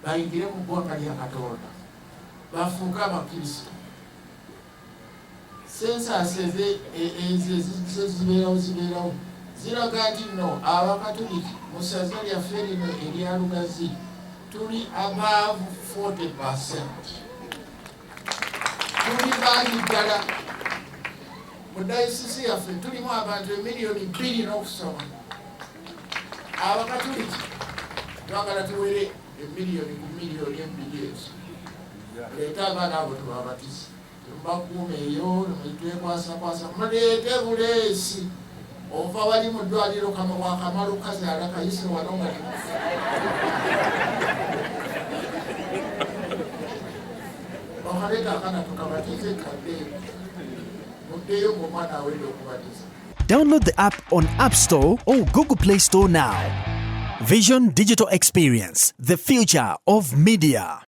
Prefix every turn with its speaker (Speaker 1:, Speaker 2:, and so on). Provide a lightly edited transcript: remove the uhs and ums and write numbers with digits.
Speaker 1: bayingire mu ggwanga lya Katonda bafuuke abakristo. Sensasi zibeerawo ziraga nti nno abakatoliki mu ssaza lyaffe lino erya Lugazi tuli above 40%. Tuli bangi ddala. Mu dayosisi yaffe tulimu abantu emiliyoni 2 n'okusoma. Abakatoliki twagala tuwere emiliyoni ku miliyoni 2 ezo. Leeta abaana abo tubabatize. Mbakuuma eyo twekwasa muleete buleesi. Ova wali mu ddwaaliro kama wakamala okazaala kayise wano nga okaleeta akana tukabatize kadde muddeyo ng'omwana awedde okubatiza.
Speaker 2: Download the app on App Store or Google Play Store now. Vision Digital Experience, the future of media.